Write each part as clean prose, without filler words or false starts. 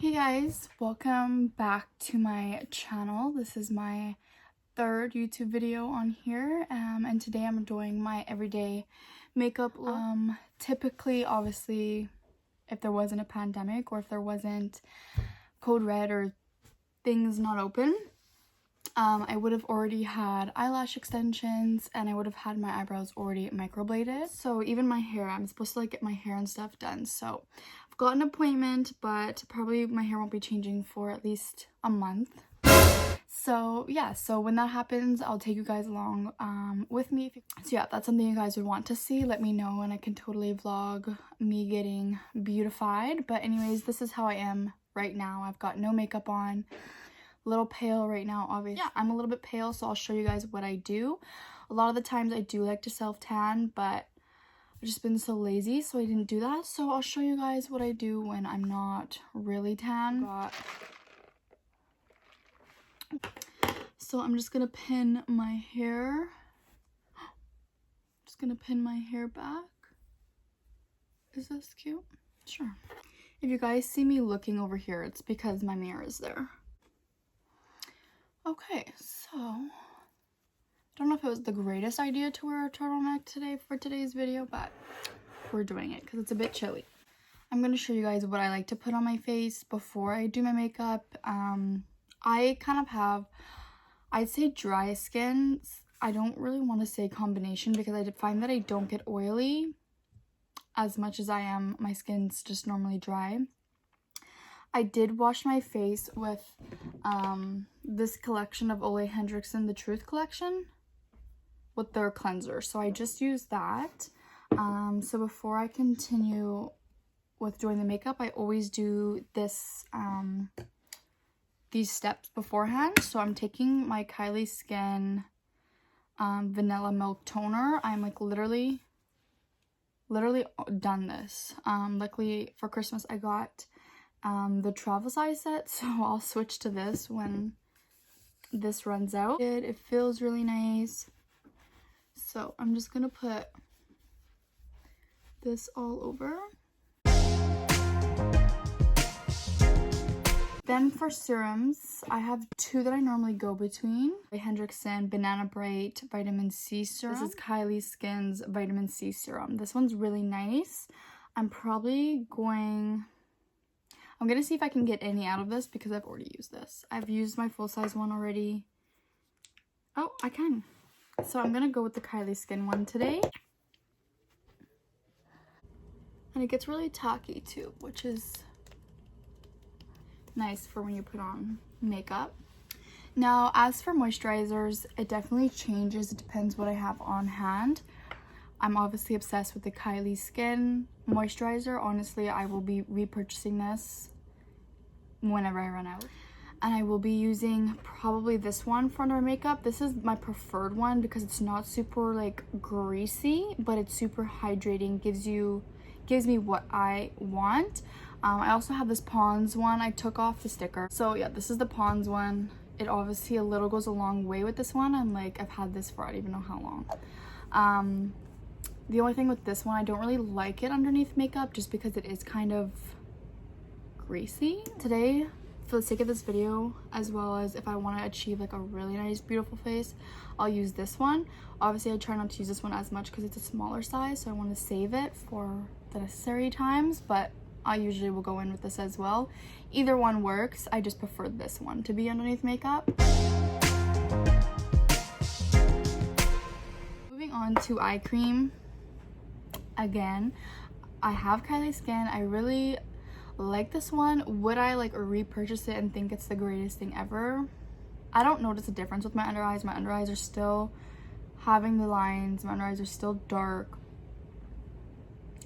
Hey guys, welcome back to my channel. This is my third YouTube video on here, and today I'm doing my everyday makeup look. Typically, obviously, if there wasn't a pandemic or if there wasn't code red or things not open, I would have already had eyelash extensions and I would have had my eyebrows already microbladed. So even my hair, I'm supposed to like get my hair and stuff done. So I've got an appointment, but probably my hair won't be changing for at least a month. So yeah, so when that happens, I'll take you guys along with me. So yeah, if that's something you guys would want to see, let me know and I can totally vlog me getting beautified. But anyways, this is how I am right now. I've got no makeup on. Little pale right now, obviously. Yeah, I'm a little bit pale, so I'll show you guys what I do. A lot of the times I do like to self tan, but I've just been so lazy, so I didn't do that. So I'll show you guys what I do when I'm not really tan. So I'm just gonna pin my hair. Just gonna pin my hair back. Is this cute? Sure. If you guys see me looking over here, it's because my mirror is there. Okay, so I don't know if it was the greatest idea to wear a turtleneck today for today's video, but we're doing it because it's a bit chilly. I'm going to show you guys what I like to put on my face before I do my makeup. I kind of have, I'd say dry skin. I don't really want to say combination because I find that I don't get oily as much as I am. My skin's just normally dry. I did wash my face with this collection of OLEHENRIKSEN, the Truth collection, with their cleanser. So I just used that. So before I continue with doing the makeup, I always do this, these steps beforehand. So I'm taking my KylieSkin Vanilla Milk Toner. I'm like literally done this. Luckily for Christmas I got the travel size set, so I'll switch to this when this runs out. It feels really nice, so I'm just gonna put this all over. Then for serums, I have two that I normally go between. OLEHENRIKSEN Banana Bright Vitamin C Serum. This is KylieSkin's Vitamin C Serum. This one's really nice. I'm gonna see if I can get any out of this because I've already used this. I've used my full-size one already. Oh, I can. So I'm gonna go with the KylieSkin one today. And it gets really tacky too, which is nice for when you put on makeup. Now, as for moisturizers, it definitely changes. It depends what I have on hand. I'm obviously obsessed with the KylieSkin moisturizer. Honestly, I will be repurchasing this whenever I run out. And I will be using probably this one for under makeup. This is my preferred one because it's not super like greasy, but it's super hydrating, gives me what I want. I also have this Pond's one. I took off the sticker. So yeah, this is the Pond's one. It obviously a little goes a long way with this one. I've had this for I don't even know how long. The only thing with this one, I don't really like it underneath makeup just because it is kind of greasy. Today, for the sake of this video, as well as if I want to achieve like a really nice, beautiful face, I'll use this one. Obviously, I try not to use this one as much because it's a smaller size, so I want to save it for the necessary times, but I usually will go in with this as well. Either one works. I just prefer this one to be underneath makeup. Moving on to eye cream. Again, I have KylieSkin. I really like this one. Would I like repurchase it and think it's the greatest thing ever? I don't notice a difference with my under eyes. My under eyes are still having the lines. My under eyes are still dark.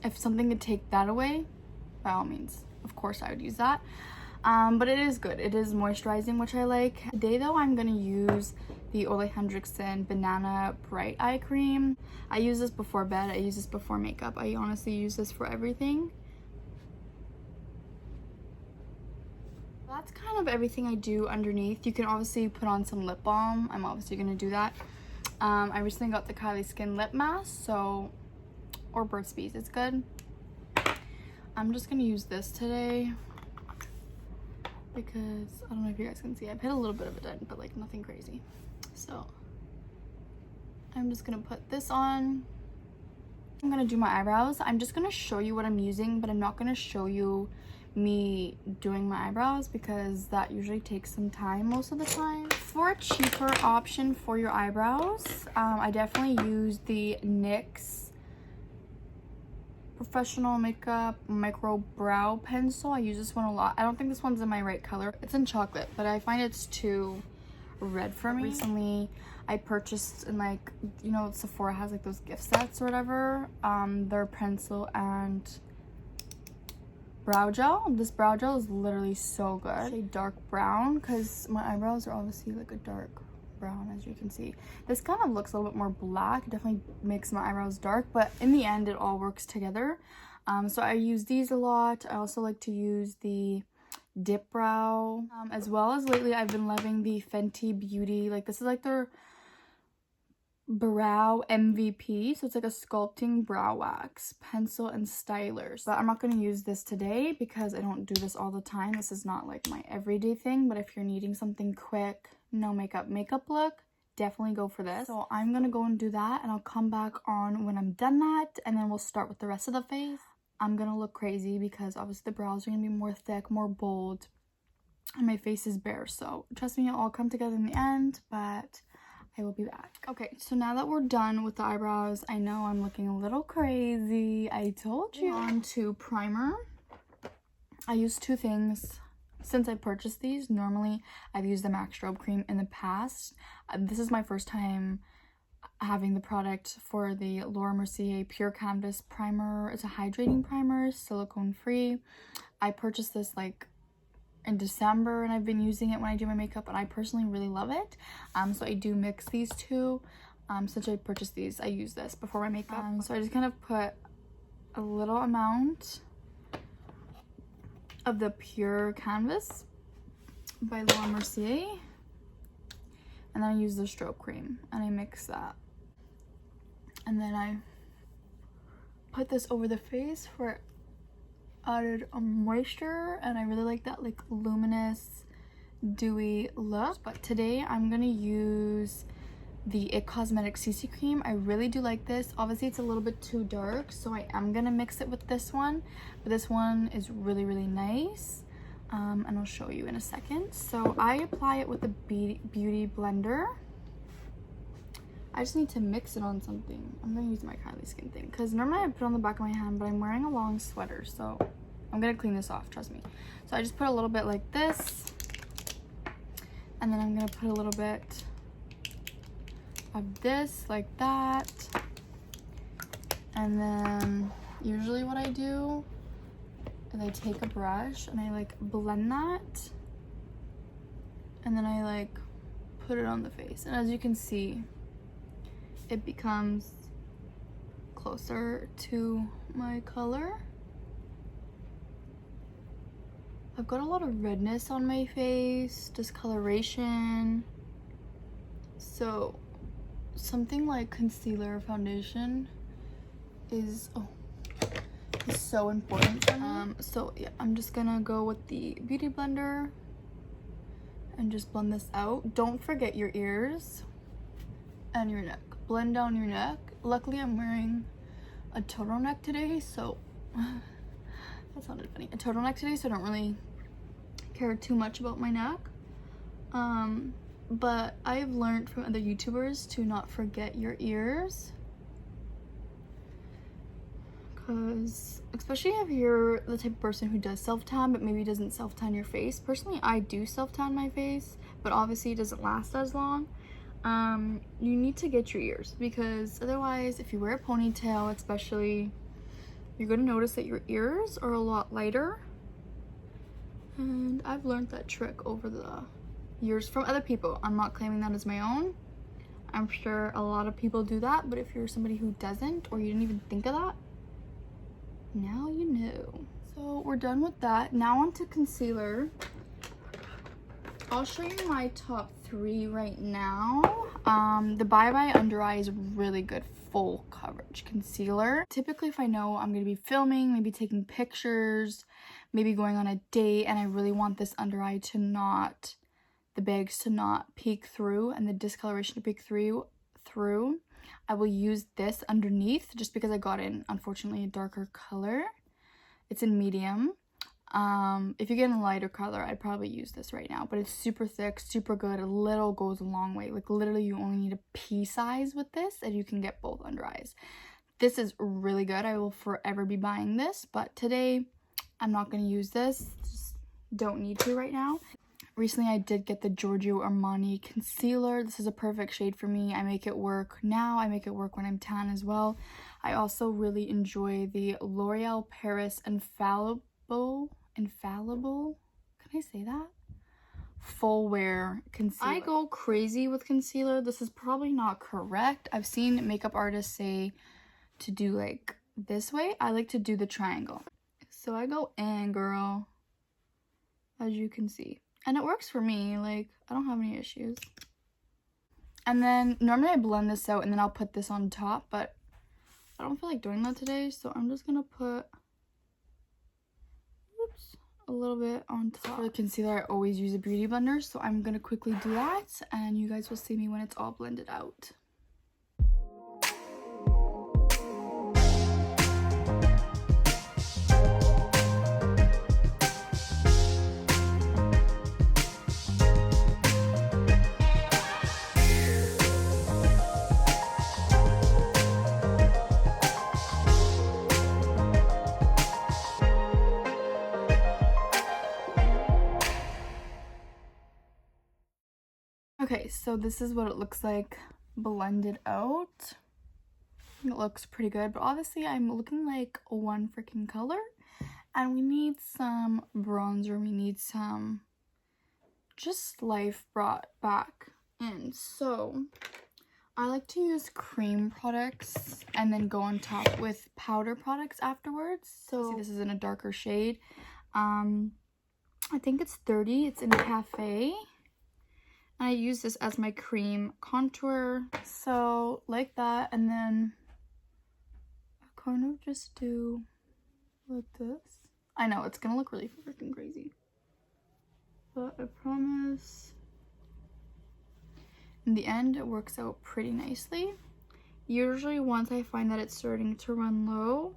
If something could take that away, by all means, of course I would use that. But it is good. It is moisturizing, which I like. Today though, I'm gonna use the OLEHENRIKSEN Banana Bright Eye Cream. I use this before bed. I use this before makeup. I honestly use this for everything. That's kind of everything I do underneath. You can obviously put on some lip balm. I'm obviously gonna do that. I recently got the KylieSkin Lip Mask, or Burt's Bees, it's good. I'm just gonna use this today. because I don't know if you guys can see. I've hit a little bit of a dent, but like nothing crazy. So I'm just gonna put this on. I'm gonna do my eyebrows. I'm just gonna show you what I'm using, but I'm not gonna show you me doing my eyebrows because that usually takes some time most of the time. For a cheaper option for your eyebrows, I definitely use the NYX Professional Makeup Micro Brow Pencil. I use this one a lot. I don't think this one's in my right color. It's in chocolate, but I find it's too red for me. Recently, I purchased in like, you know, Sephora has like those gift sets or whatever. Their pencil and brow gel. This brow gel is literally so good. Shade dark brown because my eyebrows are obviously like a dark brown, as you can see. This kind of looks a little bit more black. It definitely makes my eyebrows dark, but in the end it all works together. So I use these a lot. I also like to use the dip brow, as well as lately I've been loving the Fenty Beauty, like this is like their brow MVP, so it's like a sculpting brow wax pencil and stylers. But I'm not going to use this today because I don't do this all the time. This is not like my everyday thing, but if you're needing something quick, no makeup look, definitely go for this. So I'm gonna go and do that, and I'll come back on when I'm done that, and then we'll start with the rest of the face. I'm gonna look crazy because obviously the brows are gonna be more thick, more bold, and my face is bare, so trust me, it'll all come together in the end, but I will be back. Okay, so now that we're done with the eyebrows, I know I'm looking a little crazy. I told you. On to primer. I use two things since I purchased these. Normally, I've used the MAC Strobe Cream in the past. This is my first time having the product for the Laura Mercier Pure Canvas Primer. It's a hydrating primer, silicone free. I purchased this like in December, and I've been using it when I do my makeup, and I personally really love it. So I do mix these two. Since I purchased these, I use this before my makeup. So I just kind of put a little amount of the Pure Canvas by Laura Mercier, and then I use the strobe cream and I mix that, and then I put this over the face for added moisture, and I really like that like luminous dewy look. But today I'm gonna use the IT Cosmetics CC cream. I really do like this. Obviously it's a little bit too dark, so I am gonna mix it with this one, but this one is really nice, and I'll show you in a second. So I apply it with the beauty blender. I just need to mix it on something. I'm gonna use my KylieSkin thing because normally I put it on the back of my hand, but I'm wearing a long sweater, so I'm gonna clean this off, trust me. So I just put a little bit like this, and then I'm gonna put a little bit of this like that, and then usually what I do is I take a brush and I like blend that, and then I like put it on the face, and as you can see it becomes closer to my color. I've got a lot of redness on my face, discoloration, so something like concealer or foundation is so important for me. So yeah, I'm just gonna go with the beauty blender and just blend this out. Don't forget your ears and your neck. Blend down your neck. Luckily I'm wearing a turtleneck today, so that sounded funny. A turtleneck today, so I don't really care too much about my neck. But I've learned from other YouTubers to not forget your ears, because especially if you're the type of person who does self-tan but maybe doesn't self-tan your face. Personally, I do self-tan my face, but obviously it doesn't last as long. You need to get your ears, because otherwise if you wear a ponytail especially, you're going to notice that your ears are a lot lighter, and I've learned that trick over the years from other people. I'm not claiming that as my own. I'm sure a lot of people do that, but if you're somebody who doesn't, or you didn't even think of that, now you know. So we're done with that. Now onto concealer. I'll show you my top 3 right now. The Bye Bye Under Eye is really good full coverage concealer. Typically if I know I'm going to be filming, maybe taking pictures, maybe going on a date and I really want this under eye to not, the bags to not peek through and the discoloration to peek through, I will use this underneath just because I got in, unfortunately, a darker color. It's in medium. If you get in a lighter color, I'd probably use this right now, but it's super thick, super good. A little goes a long way. Like literally you only need a pea size with this and you can get both under eyes. This is really good. I will forever be buying this, but today I'm not going to use this. Just don't need to right now. Recently I did get the Giorgio Armani concealer. This is a perfect shade for me. I make it work now. I make it work when I'm tan as well. I also really enjoy the L'Oreal Paris Infallible, can I say that? Full wear concealer. I go crazy with concealer. This is probably not correct. I've seen makeup artists say to do like this way. I like to do the triangle. So I go in, girl, as you can see. And it works for me. Like, I don't have any issues. And then normally I blend this out and then I'll put this on top, but I don't feel like doing that today, so I'm just gonna put a little bit on top. For the concealer, I always use a beauty blender, so I'm gonna quickly do that and you guys will see me when it's all blended out. Okay, so this is what it looks like blended out. It looks pretty good, but obviously I'm looking like one freaking color. And we need some bronzer. We need some just life brought back in. So I like to use cream products and then go on top with powder products afterwards. So see, this is in a darker shade. I think it's 30. It's in Cafe. I use this as my cream contour, so like that, and then I kind of just do like this. I know it's gonna look really freaking crazy, but I promise in the end it works out pretty nicely. Usually once I find that it's starting to run low,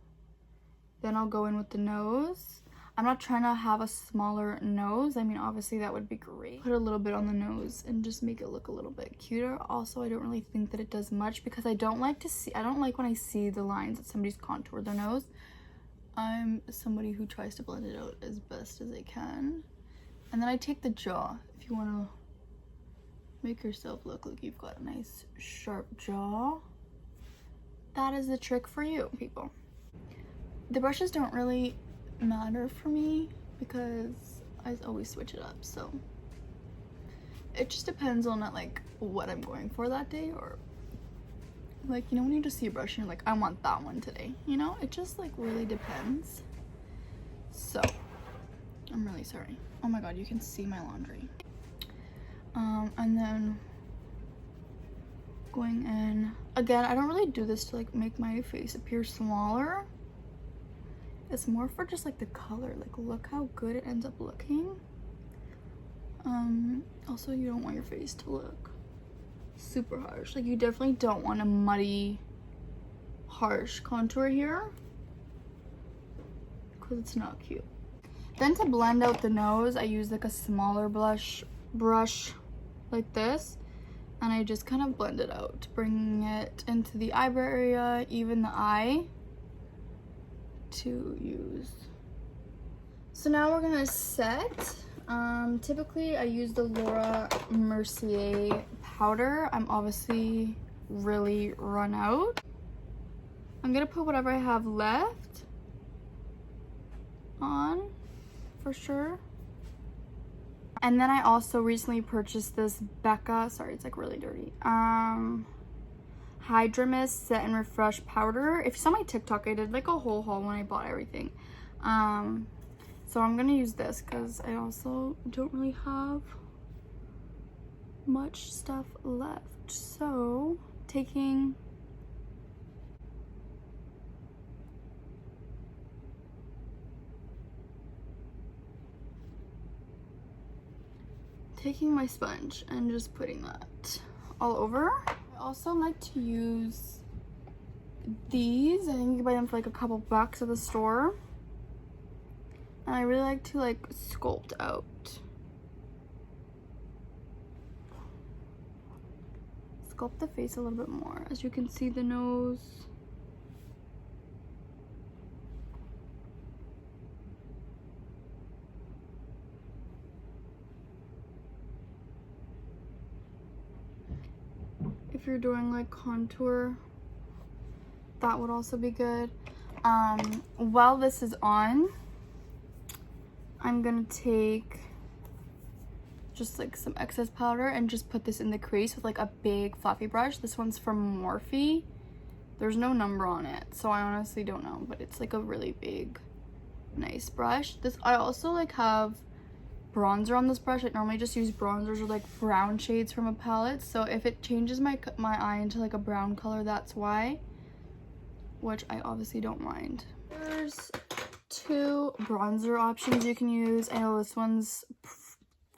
then I'll go in with the nose. I'm not trying to have a smaller nose. I mean, obviously that would be great. Put a little bit on the nose and just make it look a little bit cuter. Also, I don't really think that it does much because I don't like when I see the lines that somebody's contoured their nose. I'm somebody who tries to blend it out as best as I can. And then I take the jaw. If you want to make yourself look like you've got a nice sharp jaw, that is the trick for you, people. The brushes don't really matter for me because I always switch it up, so it just depends on like what I'm going for that day, or like, you know, when you just see a brush and you're like, I want that one today, you know, it just like really depends. So I'm really sorry. Oh my god, you can see my laundry. And then going in again, I don't really do this to like make my face appear smaller. It's more for just like the color, like look how good it ends up looking. Also, you don't want your face to look super harsh. Like, you definitely don't want a muddy, harsh contour here because it's not cute. Then to blend out the nose, I use like a smaller brush like this, and I just kind of blend it out, bringing it into the eyebrow area, even the eye, to use. So now we're gonna set. Typically I use the Laura Mercier powder. I'm obviously really run out. I'm gonna put whatever I have left on for sure. And then I also recently purchased this Becca, sorry, it's like really dirty, Hydra Mist Set and Refresh powder. If you saw my TikTok, I did like a whole haul when I bought everything. So I'm gonna use this because I also don't really have much stuff left. So taking taking my sponge and just putting that all over. I also like to use these. I think you can buy them for like a couple bucks at the store. And I really like to like sculpt out. Sculpt the face a little bit more. As you can see, the nose. If you're doing like contour, that would also be good. While this is on, I'm gonna take just like some excess powder and just put this in the crease with like a big fluffy brush. This one's from Morphe. There's no number on it, so I honestly don't know, but it's like a really big, nice brush. This, I also like have bronzer on this brush. I normally just use bronzers or like brown shades from a palette, so if it changes my eye into like a brown color, that's why, which I obviously don't mind. There's 2 bronzer options you can use. I know this one's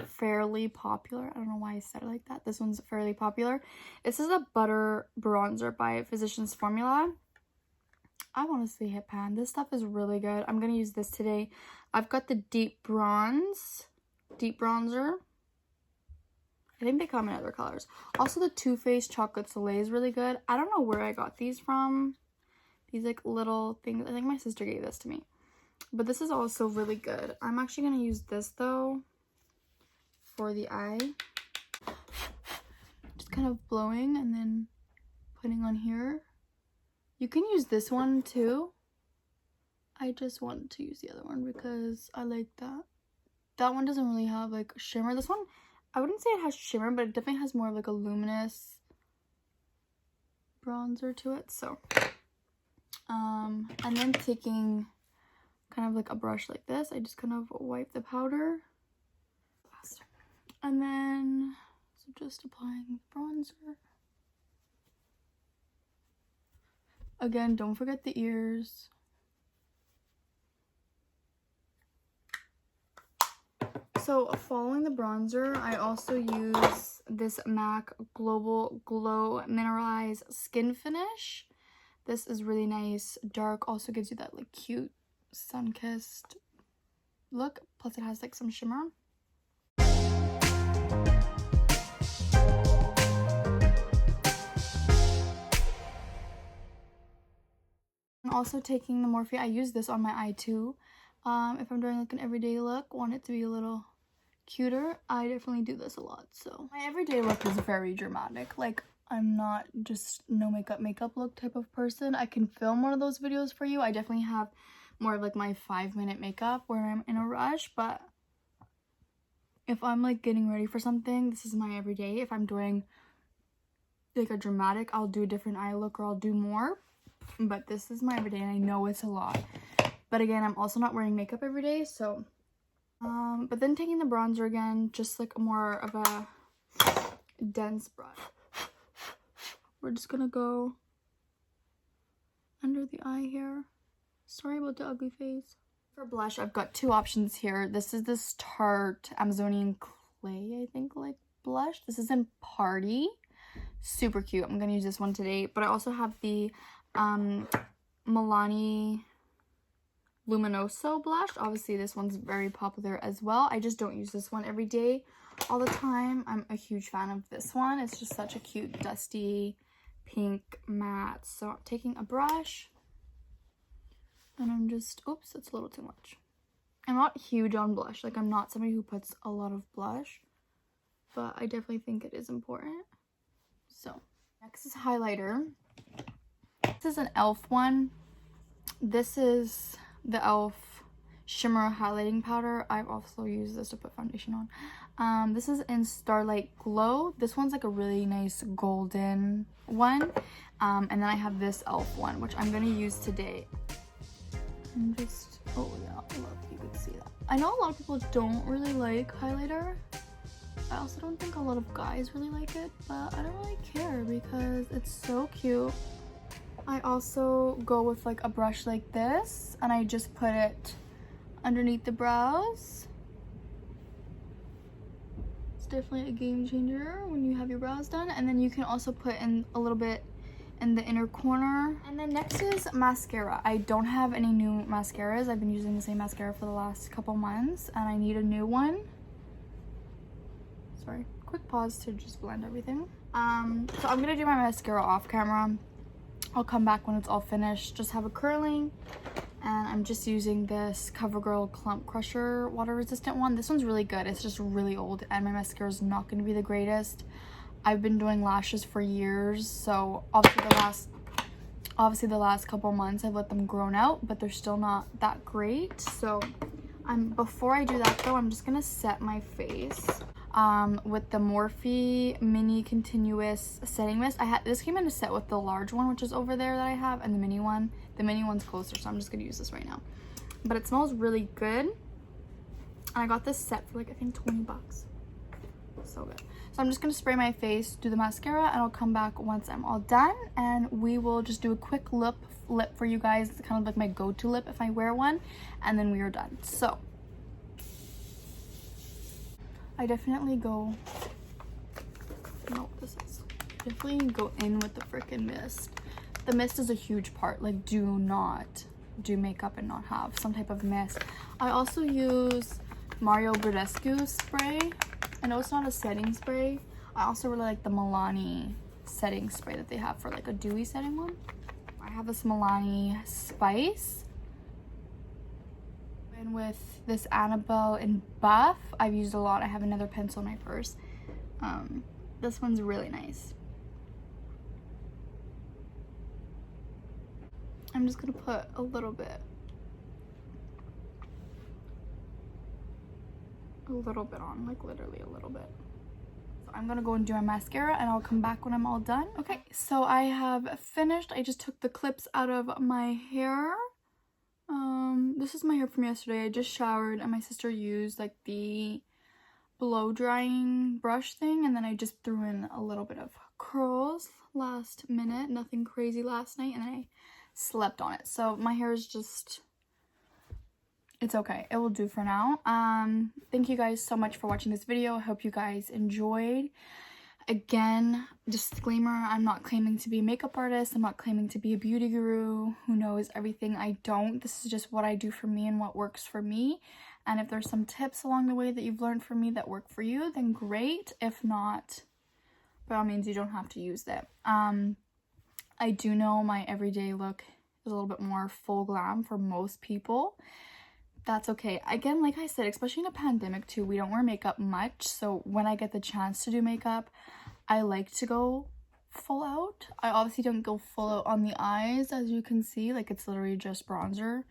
fairly popular. I don't know why I said it like that. This one's fairly popular. This is a butter bronzer by Physicians Formula. I want to say hit pan. This stuff is really good. I'm gonna use this today. I've got the deep bronzer. I think they come in other colors. Also, the Too Faced Chocolate Soleil is really good. I don't know where I got these from. These like little things. I think my sister gave this to me. But this is also really good. I'm actually gonna use this though for the eye. Just kind of blowing and then putting on here. You can use this one too. I just wanted to use the other one because I like that. That one doesn't really have like shimmer. This one, I wouldn't say it has shimmer, but it definitely has more of like a luminous bronzer to it. So, and then taking kind of like a brush like this, I just kind of wipe the powder. And then, so just applying bronzer. Again, don't forget the ears. So following the bronzer, I also use this MAC Global Glow Mineralized Skin Finish. This is really nice. Dark, also gives you that like cute sun-kissed look. Plus it has like some shimmer. I'm also taking the Morphe. I use this on my eye too. If I'm doing like an everyday look, want it to be a little cuter, I definitely do this a lot. So my everyday look is very dramatic. Like, I'm not just no makeup look type of person. I can film one of those videos for you. I definitely have more of like my 5-minute makeup where I'm in a rush, but if I'm like getting ready for something, this is my everyday. If I'm doing like a dramatic, I'll do a different eye look or I'll do more, but this is my everyday and I know it's a lot. But again, I'm also not wearing makeup every day, so but then taking the bronzer again, just like more of a dense brush. We're just gonna go under the eye here. Sorry about the ugly face. For blush, I've got 2 options here. This is this Tarte Amazonian Clay, I think, like blush. This is in Party. Super cute. I'm gonna use this one today. But I also have the Milani Luminoso blush. Obviously, this one's very popular as well. I just don't use this one every day, all the time. I'm a huge fan of this one. It's just such a cute, dusty, pink matte. So I'm taking a brush and I'm just, oops, that's a little too much. I'm not huge on blush. Like, I'm not somebody who puts a lot of blush, but I definitely think it is important. So next is highlighter. This is an e.l.f. one. This is the e.l.f. Shimmer Highlighting Powder. I've also used this to put foundation on. This is in Starlight Glow. This one's like a really nice golden one. And then I have this e.l.f. one, which I'm going to use today. And just, oh yeah, I love you could see that. I know a lot of people don't really like highlighter. I also don't think a lot of guys really like it, but I don't really care because it's so cute. I also go with like a brush like this and I just put it underneath the brows. It's definitely a game changer when you have your brows done. And then you can also put in a little bit in the inner corner. And then next is mascara. I don't have any new mascaras. I've been using the same mascara for the last couple months and I need a new one. Sorry, quick pause to just blend everything. So I'm gonna do my mascara off camera. I'll come back when it's all finished. Just have a curling, and I'm just using this CoverGirl Clump Crusher water resistant one. This one's really good. It's just really old and my mascara is not going to be the greatest. I've been doing lashes for years, so obviously the last couple months I've let them grow out, but they're still not that great. So before I do that though, I'm just gonna set my face with the Morphe Mini Continuous Setting Mist. This came in a set with the large one, which is over there that I have, and the mini one. The mini one's closer, so I'm just gonna use this right now. But it smells really good. And I got this set for like, I think 20 bucks. So good. So I'm just gonna spray my face, do the mascara, and I'll come back once I'm all done, and we will just do a quick lip for you guys. It's kind of like my go-to lip if I wear one, and then we are done. So I definitely go, I don't know what this is. Definitely go in with the freaking mist. The mist is a huge part. Like, do not do makeup and not have some type of mist. I also use Mario Badescu spray. I know it's not a setting spray. I also really like the Milani setting spray that they have for like a dewy setting one. I have this Milani Spice. And with this Annabelle in Buff, I've used a lot. I have another pencil in my purse. This one's really nice. I'm just gonna put a little bit on, like literally a little bit. So I'm gonna go and do my mascara and I'll come back when I'm all done. Okay, so I have finished. I just took the clips out of my hair. This is my hair from yesterday. I just showered and my sister used like the blow drying brush thing, and then I just threw in a little bit of curls last minute. Nothing crazy last night, and then I slept on it. So my hair is just, it's okay. It will do for now. Thank you guys so much for watching this video. I hope you guys enjoyed. Again, disclaimer, I'm not claiming to be a makeup artist. I'm not claiming to be a beauty guru who knows everything. I don't. This is just what I do for me and what works for me. And if there's some tips along the way that you've learned from me that work for you, then great. If not, by all means, you don't have to use that. I do know my everyday look is a little bit more full glam for most people. That's okay. Again, like I said, especially in a pandemic too, we don't wear makeup much. So when I get the chance to do makeup, I like to go full out. I obviously don't go full out on the eyes, as you can see. Like, it's literally just bronzer.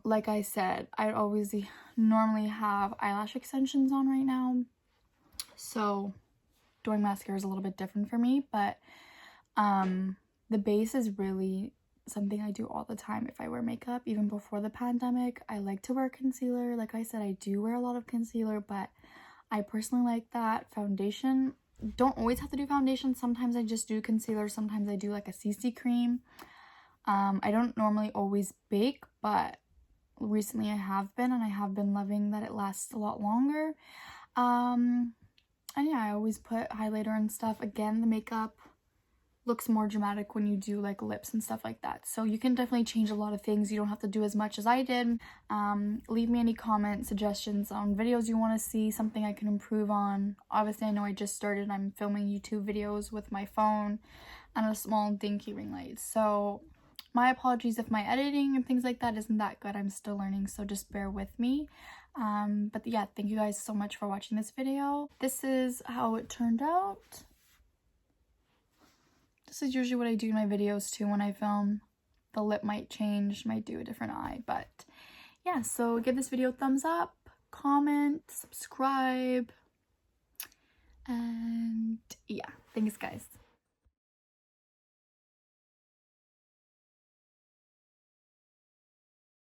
Like I said, I always normally have eyelash extensions on right now. So doing mascara is a little bit different for me. But the base is really something I do all the time if I wear makeup. Even before the pandemic, I like to wear concealer. Like I said, I do wear a lot of concealer, but I personally like that. Foundation, don't always have to do foundation. Sometimes I just do concealer. Sometimes I do like a CC cream. I don't normally always bake, but recently I have been, and I have been loving that it lasts a lot longer. And yeah, I always put highlighter and stuff. Again, the makeup looks more dramatic when you do like lips and stuff like that. So you can definitely change a lot of things. You don't have to do as much as I did. Leave me any comments, suggestions on videos you want to see, something I can improve on. Obviously, I know I just started. I'm filming YouTube videos with my phone and a small dinky ring light. So my apologies if my editing and things like that isn't that good. I'm still learning, so just bear with me. But yeah, thank you guys so much for watching this video. This is how it turned out. This is usually what I do in my videos too when I film. The lip might change, might do a different eye, but yeah, so give this video a thumbs up, comment, subscribe, and yeah, thanks guys.